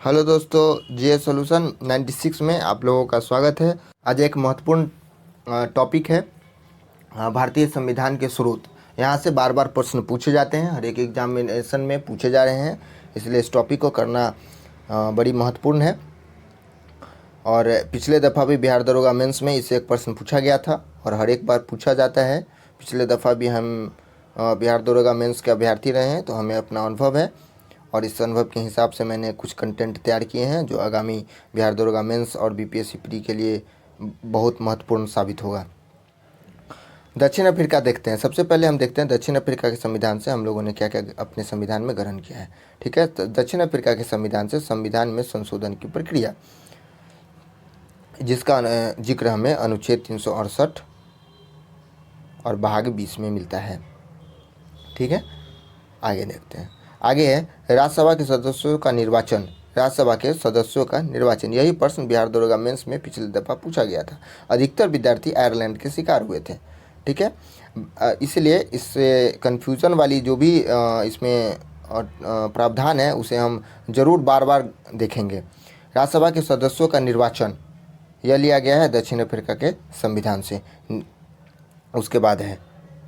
Hello दोस्तों, GS solution 96 में आप लोगों का स्वागत है। आज एक महत्वपूर्ण टॉपिक है भारतीय संविधान के स्रोत। यहाँ से बार बार प्रश्न पूछे जाते हैं, हर एक एग्जामिनेशन में पूछे जा रहे हैं, इसलिए इस टॉपिक को करना बड़ी महत्वपूर्ण है। और पिछले दफ़ा भी बिहार दरोगा मेंस में इससे एक प्रश्न पूछा गया था और हर एक बार पूछा जाता है। पिछले दफ़ा भी हम बिहार दरोगा मेंस के अभ्यर्थी रहे हैं, तो हमें अपना अनुभव है और इस अनुभव के हिसाब से मैंने कुछ कंटेंट तैयार किए हैं जो आगामी बिहार दरोगा मेंस और बीपीएससी प्री के लिए बहुत महत्वपूर्ण साबित होगा। दक्षिण अफ्रीका देखते हैं। सबसे पहले हम देखते हैं दक्षिण अफ्रीका के संविधान से हम लोगों ने क्या क्या अपने संविधान में ग्रहण किया है। ठीक है, तो दक्षिण अफ्रीका के संविधान से संविधान में संशोधन की प्रक्रिया, जिसका जिक्र हमें अनुच्छेद 368 और भाग 20 में मिलता है। ठीक है, आगे देखते हैं। आगे है राज्यसभा के सदस्यों का निर्वाचन। राज्यसभा के सदस्यों का निर्वाचन, यही प्रश्न बिहार दरोगा मेंस में पिछले दफ़ा पूछा गया था। अधिकतर विद्यार्थी आयरलैंड के शिकार हुए थे। ठीक है, इसलिए इससे कन्फ्यूज़न वाली जो भी इसमें प्रावधान है उसे हम ज़रूर बार बार देखेंगे। राज्यसभा के सदस्यों का निर्वाचन यह लिया गया है दक्षिण अफ्रीका के संविधान से। उसके बाद है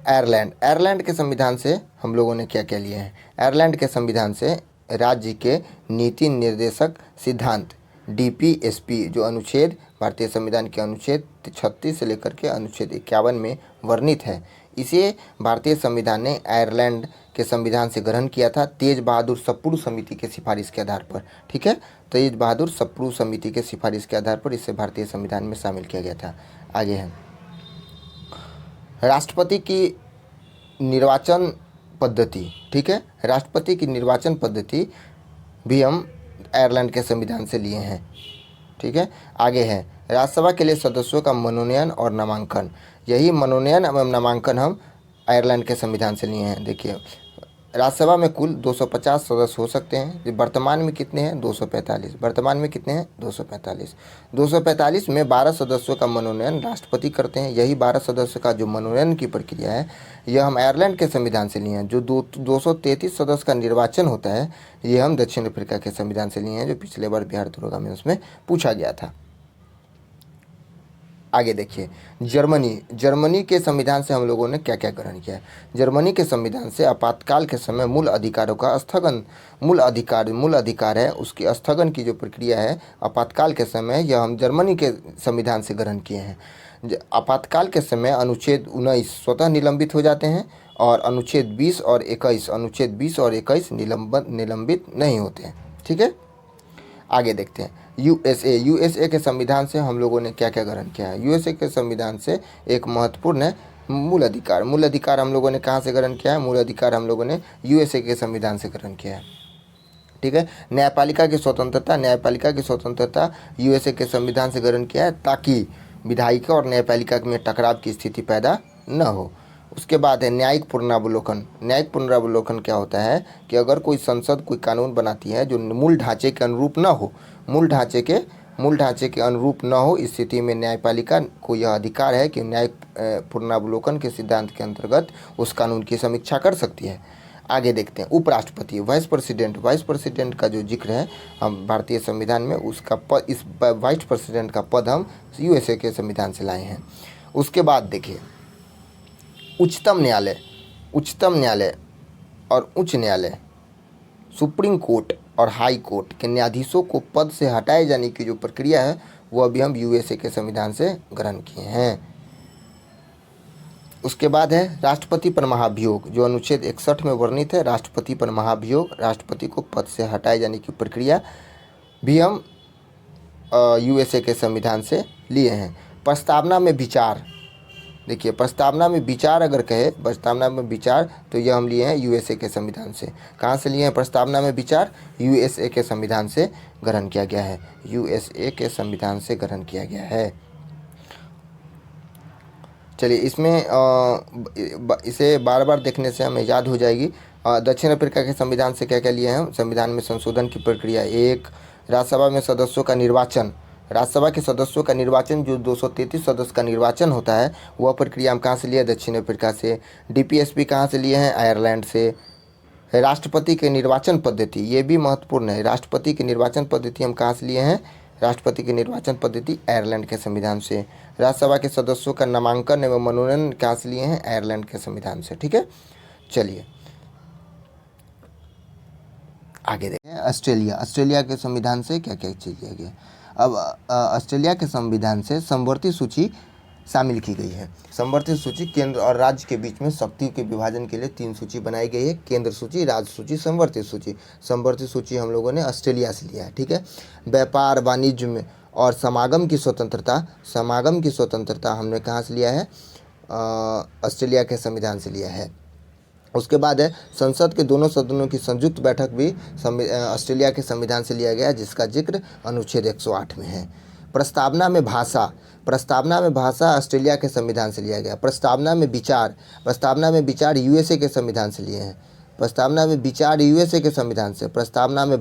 आयरलैंड। आयरलैंड के संविधान से हम लोगों ने क्या क्या लिए हैं। आयरलैंड के संविधान से राज्य के नीति निर्देशक सिद्धांत डीपीएसपी, जो अनुच्छेद भारतीय संविधान के अनुच्छेद 36 से लेकर के अनुच्छेद 51 में वर्णित है, इसे भारतीय संविधान ने आयरलैंड के संविधान से ग्रहण किया था तेज बहादुर सप्रू समिति के सिफारिश के आधार पर। ठीक है, तेज बहादुर सप्रू समिति के सिफारिश के आधार पर इसे भारतीय संविधान में शामिल किया गया था। आगे है राष्ट्रपति की निर्वाचन पद्धति। ठीक है, राष्ट्रपति की निर्वाचन पद्धति भी हम आयरलैंड के संविधान से लिए हैं। ठीक है, आगे है राज्यसभा के लिए सदस्यों का मनोनयन और नामांकन। यही मनोनयन एवं नामांकन हम आयरलैंड के संविधान से लिए हैं। देखिए, राज्यसभा में कुल 250 सदस्य हो सकते हैं। वर्तमान में कितने हैं? 245। वर्तमान में कितने हैं? 245। 245 में 12 सदस्यों का मनोनयन राष्ट्रपति करते हैं। यही 12 सदस्यों का जो मनोनयन की प्रक्रिया है, यह हम आयरलैंड के संविधान से लिए हैं। जो 233 सदस्य का निर्वाचन होता है, ये हम दक्षिण अफ्रीका के संविधान से लिए हैं, जो पिछले बार बिहार दरोगा में उसमें पूछा गया था। आगे देखिए, जर्मनी के संविधान से हम लोगों ने क्या क्या ग्रहण किया है। जर्मनी के संविधान से आपातकाल के समय मूल अधिकारों का स्थगन, मूल अधिकार है उसकी स्थगन की जो प्रक्रिया है आपातकाल के समय, यह हम जर्मनी के संविधान से ग्रहण किए हैं। आपातकाल के समय अनुच्छेद 19 स्वतः निलंबित हो जाते हैं और अनुच्छेद 20 और 21 निलंबित नहीं होते हैं। ठीक है, आगे देखते हैं यूएसए के संविधान से हम लोगों ने क्या क्या ग्रहण किया है। यूएसए के संविधान से एक महत्वपूर्ण है मूल अधिकार हम लोगों ने कहाँ से ग्रहण किया है? मूल अधिकार हम लोगों ने यूएसए के संविधान से ग्रहण किया है। ठीक है, न्यायपालिका की स्वतंत्रता यूएसए के संविधान से ग्रहण किया है, ताकि विधायिका और न्यायपालिका में टकराव की स्थिति पैदा न हो। उसके बाद है न्यायिक पुनरावलोकन। न्यायिक पुनरावलोकन क्या होता है कि अगर कोई संसद कोई कानून बनाती है जो मूल ढांचे के अनुरूप न हो, मूल ढांचे के अनुरूप न हो, इस स्थिति में न्यायपालिका को यह अधिकार है कि न्यायिक पुनरावलोकन के सिद्धांत के अंतर्गत उस कानून की समीक्षा कर सकती है। आगे देखते हैं उपराष्ट्रपति, वाइस प्रेसिडेंट का जो जिक्र है हम भारतीय संविधान में, उसका पद, इस वाइस प्रेसिडेंट का पद हम यूएसए के संविधान से लाए हैं। उसके बाद देखिए उच्चतम न्यायालय और उच्च न्यायालय, सुप्रीम कोर्ट और हाई कोर्ट के न्यायाधीशों को पद से हटाए जाने की जो प्रक्रिया है वो अभी हम यूएसए के संविधान से ग्रहण किए हैं। उसके बाद है राष्ट्रपति पर महाभियोग, जो अनुच्छेद 61 में वर्णित है। राष्ट्रपति पर महाभियोग, राष्ट्रपति को पद से हटाए जाने की प्रक्रिया भी हम यूएसए के संविधान से लिए हैं। प्रस्तावना में विचार, देखिए प्रस्तावना में विचार अगर कहे, प्रस्तावना में विचार, तो यह हम लिए हैं यूएसए के संविधान से। कहाँ से लिए हैं प्रस्तावना में विचार? यूएसए के संविधान से ग्रहण किया गया है। यूएसए के संविधान से ग्रहण किया गया है। चलिए, इसमें इसे बार बार देखने से हमें याद हो जाएगी। दक्षिण अफ्रीका के संविधान से क्या क्या लिए हैं। संविधान में संशोधन की प्रक्रिया, एक राज्यसभा में सदस्यों का निर्वाचन। राज्यसभा के सदस्यों का निर्वाचन, जो 233 सदस्य का निर्वाचन होता है, वह प्रक्रिया हम कहाँ से लिए? दक्षिण अफ्रीका से। डीपीएसपी कहाँ से लिए हैं? आयरलैंड से। राष्ट्रपति के निर्वाचन पद्धति, ये भी महत्वपूर्ण है। राष्ट्रपति की निर्वाचन पद्धति हम कहाँ से लिए हैं? राष्ट्रपति की निर्वाचन पद्धति आयरलैंड के संविधान से। राज्यसभा के सदस्यों का नामांकन एवं मनोनयन कहाँ से लिए हैं? आयरलैंड के संविधान से। ठीक है, चलिए आगे देखें। ऑस्ट्रेलिया के संविधान से क्या क्या चीज़ किया गया? अब ऑस्ट्रेलिया के संविधान से समवर्ती सूची शामिल की गई है। समवर्ती सूची केंद्र और राज्य के बीच में शक्ति के विभाजन के लिए 3 सूची बनाई गई है, केंद्र सूची, राज्य सूची, समवर्ती सूची। समवर्ती सूची हम लोगों ने ऑस्ट्रेलिया से लिया है। ठीक है, व्यापार वाणिज्य में और समागम की स्वतंत्रता हमने कहाँ से लिया है? ऑस्ट्रेलिया के संविधान से लिया है। उसके बाद है संसद के दोनों सदनों की संयुक्त बैठक भी ऑस्ट्रेलिया के संविधान से लिया गया, जिसका जिक्र अनुच्छेद 108 में है। प्रस्तावना में भाषा ऑस्ट्रेलिया के संविधान से लिया गया। प्रस्तावना में विचार यूएसए के संविधान से लिए हैं। प्रस्तावना में विचार यूएसए के संविधान से। प्रस्तावना में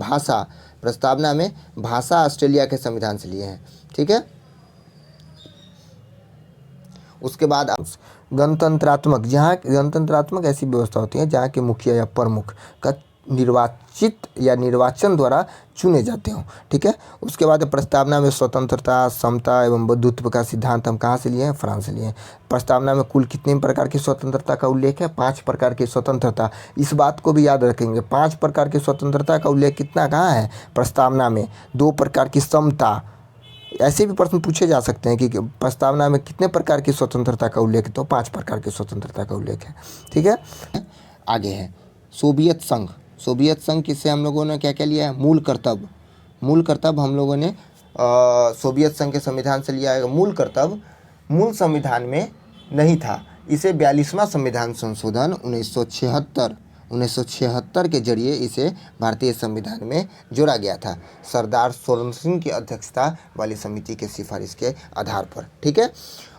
भाषा ऑस्ट्रेलिया के संविधान से लिए हैं। ठीक है, उसके बाद गणतंत्रात्मक ऐसी व्यवस्था होती है जहाँ के मुखिया या प्रमुख का निर्वाचित या निर्वाचन द्वारा चुने जाते हों। ठीक है, उसके बाद प्रस्तावना में स्वतंत्रता, समता एवं बंधुत्व का सिद्धांत हम कहाँ से लिए हैं? फ्रांस से लिए हैं। प्रस्तावना में कुल कितने प्रकार की स्वतंत्रता का उल्लेख है? 5 प्रकार की स्वतंत्रता। इस बात को भी याद रखेंगे, 5 प्रकार की स्वतंत्रता का उल्लेख कितना कहाँ है? प्रस्तावना में। 2 प्रकार की समता, ऐसे भी प्रश्न पूछे जा सकते हैं कि प्रस्तावना में कितने प्रकार की स्वतंत्रता का उल्लेख है? तो 5 प्रकार की स्वतंत्रता का उल्लेख है। ठीक है, आगे है सोवियत संघ किससे हम लोगों ने क्या क्या लिया है? मूल कर्तव्य हम लोगों ने सोवियत संघ के संविधान से लिया है। मूल कर्तव्य मूल संविधान में नहीं था, इसे 42वां संविधान संशोधन 1976 के जरिए इसे भारतीय संविधान में जोड़ा गया था, सरदार सोरण सिंह की अध्यक्षता वाली समिति के सिफारिश के आधार पर। ठीक है,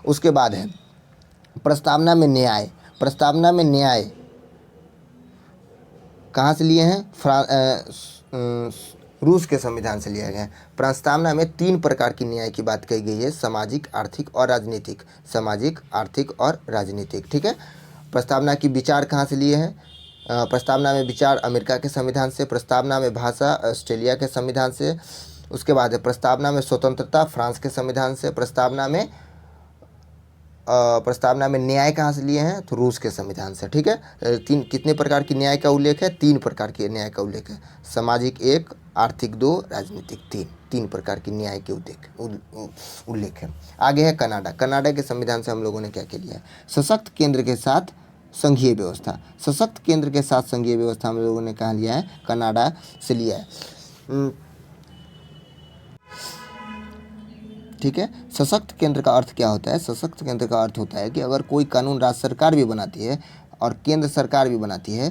उसके बाद है प्रस्तावना में न्याय कहाँ से लिए हैं? रूस के संविधान से लिया गया है। प्रस्तावना में 3 प्रकार की न्याय की बात कही गई है, सामाजिक, आर्थिक और राजनीतिक। ठीक है, प्रस्तावना की विचार कहाँ से लिए हैं? प्रस्तावना में विचार अमेरिका के संविधान से। प्रस्तावना में भाषा ऑस्ट्रेलिया के संविधान से। उसके बाद है प्रस्तावना में स्वतंत्रता फ्रांस के संविधान से। प्रस्तावना में न्याय कहाँ से लिए हैं? तो रूस के संविधान से। ठीक है, कितने प्रकार की न्याय का उल्लेख है? 3 प्रकार के न्याय का उल्लेख है, सामाजिक 1, आर्थिक 2, राजनीतिक 3 प्रकार की न्याय के उल्लेख है। आगे है कनाडा के संविधान से हम लोगों ने क्या क्या लिया है? सशक्त केंद्र के साथ संघीय व्यवस्था हम लोगों ने कहाँ लिया है? कनाडा से लिया है। ठीक है, सशक्त केंद्र का अर्थ क्या होता है? सशक्त केंद्र का अर्थ होता है कि अगर कोई कानून राज्य सरकार भी बनाती है और केंद्र सरकार भी बनाती है,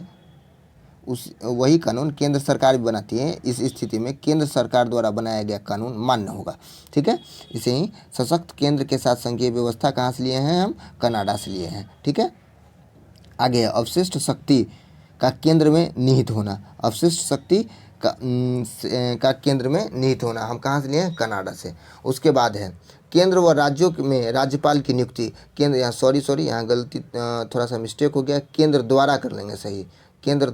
वही कानून केंद्र सरकार भी बनाती है, इस स्थिति में केंद्र सरकार द्वारा बनाया गया कानून मान्य होगा। ठीक है, इसे ही सशक्त केंद्र के साथ संघीय व्यवस्था कहाँ से लिए हैं? हम कनाडा से लिए हैं। ठीक है, आगे है अवशिष्ट शक्ति का केंद्र में निहित होना, हम कहाँ से लिए हैं? कनाडा से। उसके बाद है केंद्र व राज्यों में राज्यपाल की नियुक्ति, केंद्र, यहाँ यहाँ गलती, थोड़ा सा मिस्टेक हो गया, केंद्र द्वारा कर लेंगे सही, केंद्र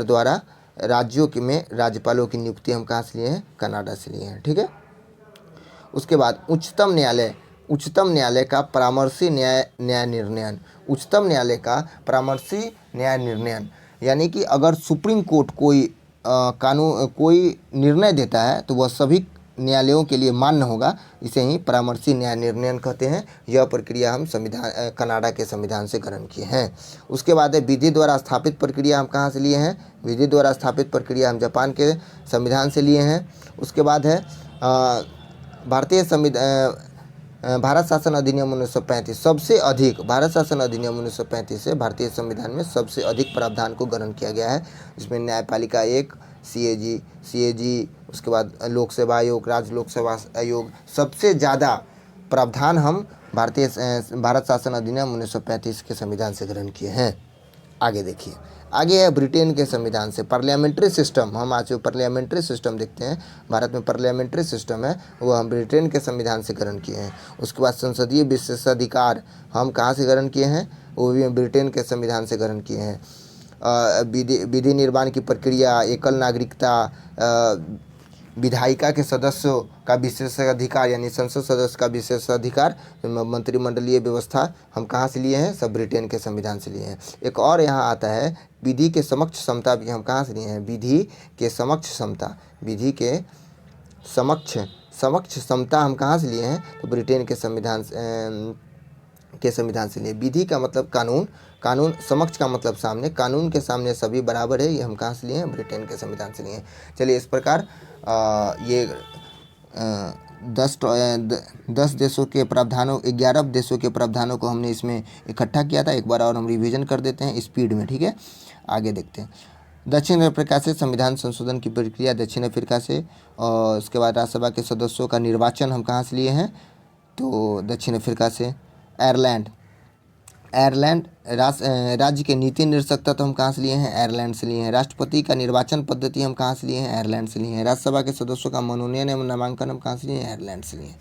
द्वारा राज्यों में राज्यपालों की नियुक्ति हम कहाँ से लिए हैं? कनाडा से लिए हैं। ठीक है, उसके बाद उच्चतम न्यायालय का परामर्शी न्याय निर्णयन, यानी कि अगर सुप्रीम कोर्ट कोई निर्णय देता है तो वह सभी न्यायालयों के लिए मान्य होगा, इसे ही परामर्शी न्याय निर्णयन कहते हैं। यह प्रक्रिया हम कनाडा के संविधान से ग्रहण किए हैं। उसके बाद है विधि द्वारा स्थापित प्रक्रिया, हम कहाँ से लिए हैं? विधि द्वारा स्थापित प्रक्रिया हम जापान के संविधान से लिए हैं। उसके बाद है भारत शासन अधिनियम 1935 भारत शासन अधिनियम 1935 से भारतीय संविधान में सबसे अधिक प्रावधान को ग्रहण किया गया है। इसमें न्यायपालिका 1, सीएजी, उसके बाद लोक सेवा आयोग, राज्य लोक सेवा आयोग, सबसे ज़्यादा प्रावधान हम भारत शासन अधिनियम 1935 के संविधान से ग्रहण किए हैं। आगे देखिए, आगे है ब्रिटेन के संविधान से पार्लियामेंट्री सिस्टम। हम आज जो पार्लियामेंट्री सिस्टम देखते हैं, भारत में पार्लियामेंट्री सिस्टम है, वो हम ब्रिटेन के संविधान से ग्रहण किए हैं। उसके बाद संसदीय विशेषाधिकार हम कहाँ से ग्रहण किए हैं? वो भी ब्रिटेन के संविधान से ग्रहण किए हैं। विधि निर्माण की प्रक्रिया, एकल नागरिकता, विधायिका के सदस्यों का विशेषाधिकार यानी संसद सदस्य का विशेषाधिकार, मंत्रिमंडलीय व्यवस्था हम कहाँ से लिए हैं, सब ब्रिटेन के संविधान से लिए हैं। एक और यहाँ आता है विधि के समक्ष समता, भी हम कहाँ से लिए हैं, विधि के समक्ष समता, विधि के समक्ष समता हम कहाँ से लिए हैं, तो ब्रिटेन के संविधान से लिए। विधि का मतलब कानून, समक्ष का मतलब सामने, कानून के सामने सभी बराबर है, ये हम कहाँ से लिए हैं, ब्रिटेन के संविधान से लिए हैं। चलिए इस प्रकार ये 10 देशों के प्रावधानों, 11 देशों के प्रावधानों को हमने इसमें इकट्ठा किया था। एक बार और हम रिवीजन कर देते हैं स्पीड में, ठीक है। आगे देखते हैं। दक्षिण अफ्रीका से संविधान संशोधन की प्रक्रिया, दक्षिण अफ्रीका से। और उसके बाद राज्यसभा के सदस्यों का निर्वाचन हम कहाँ से लिए हैं, तो दक्षिण अफ्रीका से। आयरलैंड राज्य के नीति निर्देशकता तो हम कहाँ से लिए हैं, आयरलैंड से लिए हैं। राष्ट्रपति का निर्वाचन पद्धति हम कहाँ से लिए हैं, आयरलैंड से लिए हैं। राज्यसभा के सदस्यों का मनोनयन एवं नामांकन हम कहाँ से लिए हैं, आयरलैंड से लिए हैं,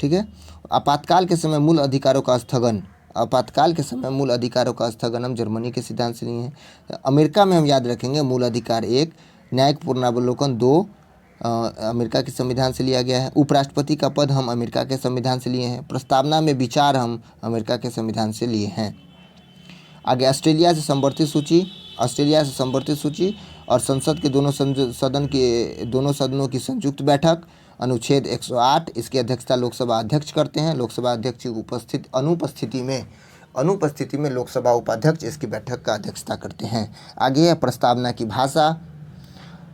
ठीक है। आपातकाल के समय मूल अधिकारों का स्थगन, हम जर्मनी के सिद्धांत से लिए हैं। अमेरिका में हम याद रखेंगे मूल अधिकार 1, न्यायिक पुनरावलोकन 2 अमेरिका के संविधान से लिया गया है। उपराष्ट्रपति का पद हम अमेरिका के संविधान से लिए हैं। प्रस्तावना में विचार हम अमेरिका के संविधान से लिए हैं। आगे ऑस्ट्रेलिया से संवर्धित सूची और संसद के दोनों सदनों की संयुक्त बैठक, अनुच्छेद 108, इसकी अध्यक्षता लोकसभा अध्यक्ष करते हैं। लोकसभा अध्यक्ष की अनुपस्थिति में लोकसभा उपाध्यक्ष इसकी बैठक का अध्यक्षता करते हैं। आगे है प्रस्तावना की भाषा।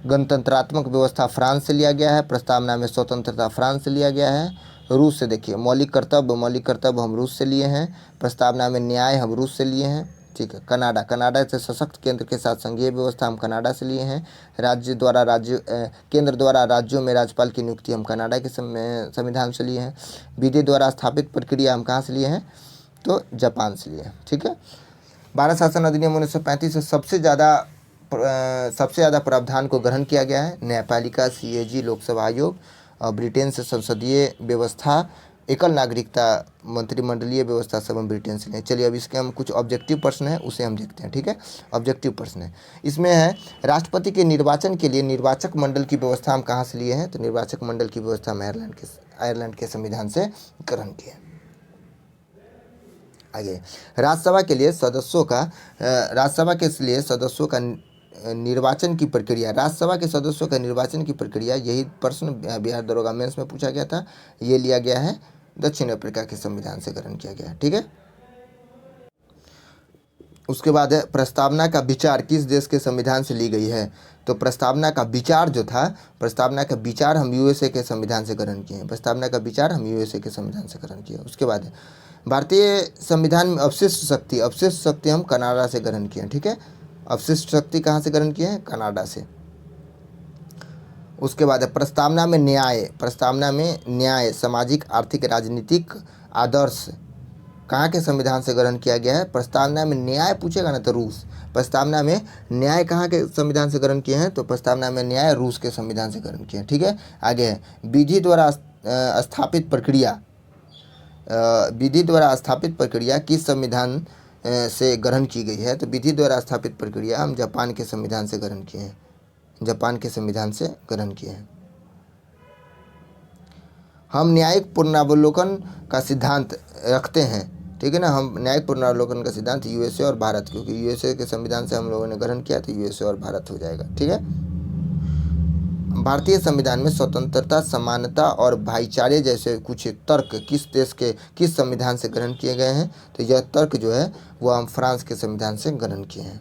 गणतंत्रात्मक व्यवस्था फ्रांस से लिया गया है। प्रस्तावना में स्वतंत्रता फ्रांस से लिया गया है। रूस से देखिए मौलिक कर्तव्य हम रूस से लिए हैं। प्रस्तावना में न्याय हम रूस से लिए हैं, ठीक है। कनाडा से सशक्त केंद्र के साथ संघीय व्यवस्था हम कनाडा से लिए हैं। केंद्र द्वारा राज्यों में राज्यपाल की नियुक्ति हम कनाडा के संविधान से लिए हैं। विधि द्वारा स्थापित प्रक्रिया हम कहाँ से लिए हैं, तो जापान से लिए हैं, ठीक है। भारत शासन अधिनियम 1935 से सबसे ज़्यादा प्रावधान को ग्रहण किया गया है। न्यायपालिका, CAG, लोकसभा आयोग। ब्रिटेन से संसदीय व्यवस्था, एकल नागरिकता, मंत्रिमंडलीय व्यवस्था सब हम ब्रिटेन से लें। चलिए अब इसके हम कुछ ऑब्जेक्टिव प्रश्न हैं उसे हम देखते हैं, ठीक है। ऑब्जेक्टिव प्रश्न है, इसमें है राष्ट्रपति के निर्वाचन के लिए निर्वाचक मंडल की व्यवस्था हम कहाँ से लिए हैं, तो निर्वाचक मंडल की व्यवस्था हम आयरलैंड के संविधान से ग्रहण किए। आगे राज्यसभा के लिए सदस्यों का निर्वाचन की प्रक्रिया, राज्यसभा के सदस्यों का निर्वाचन की प्रक्रिया, यही प्रश्न बिहार दरोगा मेंस में पूछा गया था। ये लिया गया है दक्षिण अफ्रीका के संविधान से ग्रहण किया गया, ठीक है। उसके बाद है प्रस्तावना का विचार किस देश के संविधान से ली गई है, तो प्रस्तावना का विचार हम USA के संविधान से ग्रहण किए हैं। प्रस्तावना का विचार हम USA के संविधान से ग्रहण किए। उसके बाद है भारतीय संविधान में अवशिष्ट शक्ति हम कनाडा से ग्रहण किए हैं, ठीक है। अवशिष्ट शक्ति कहाँ से ग्रहण किए हैं, कनाडा से। उसके बाद है प्रस्तावना में न्याय, सामाजिक, आर्थिक, राजनीतिक आदर्श कहाँ के संविधान से ग्रहण किया गया है। प्रस्तावना में न्याय पूछेगा ना तो रूस। प्रस्तावना में न्याय कहाँ के संविधान से ग्रहण किए हैं, तो प्रस्तावना में न्याय रूस के संविधान से ग्रहण किए हैं, ठीक है। आगे है विधि द्वारा स्थापित प्रक्रिया किस संविधान से ग्रहण की गई है, तो विधि द्वारा स्थापित प्रक्रिया हम जापान के संविधान से ग्रहण किए हैं। हम न्यायिक पुनरावलोकन का सिद्धांत रखते हैं, ठीक है ना। हम न्यायिक पुनरावलोकन का सिद्धांत USA और भारत, क्योंकि USA के संविधान से हम लोगों ने ग्रहण किया तो USA और भारत हो जाएगा, ठीक है। भारतीय संविधान में स्वतंत्रता, समानता और भाईचारे जैसे कुछ तर्क किस संविधान से ग्रहण किए गए हैं, तो यह तर्क जो है वो हम फ्रांस के संविधान से ग्रहण किए हैं।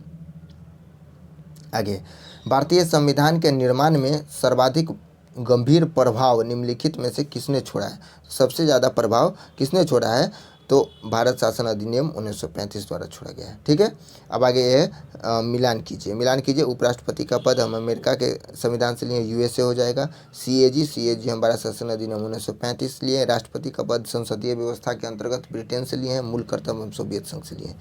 आगे भारतीय संविधान के निर्माण में सर्वाधिक गंभीर प्रभाव निम्नलिखित में से किसने छोड़ा है, सबसे ज़्यादा प्रभाव किसने छोड़ा है, तो भारत शासन अधिनियम 1935 द्वारा छोड़ा गया है, ठीक है। अब आगे है मिलान कीजिए। उपराष्ट्रपति का पद हम अमेरिका के संविधान से लिए, USA हो जाएगा। CAG हम भारत शासन अधिनियम 1935 लिए। राष्ट्रपति का पद संसदीय व्यवस्था के अंतर्गत ब्रिटेन से लिए हैं। मूल कर्तव्य हम सोवियत संघ से लिए हैं।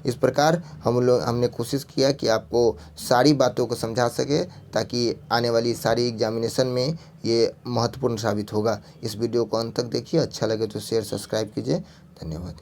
इस प्रकार हमने कोशिश किया कि आपको सारी बातों को समझा सके, ताकि आने वाली सारी एग्जामिनेशन में ये महत्वपूर्ण साबित होगा। इस वीडियो को अंत तक देखिए, अच्छा लगे तो शेयर सब्सक्राइब कीजिए। धन्यवाद।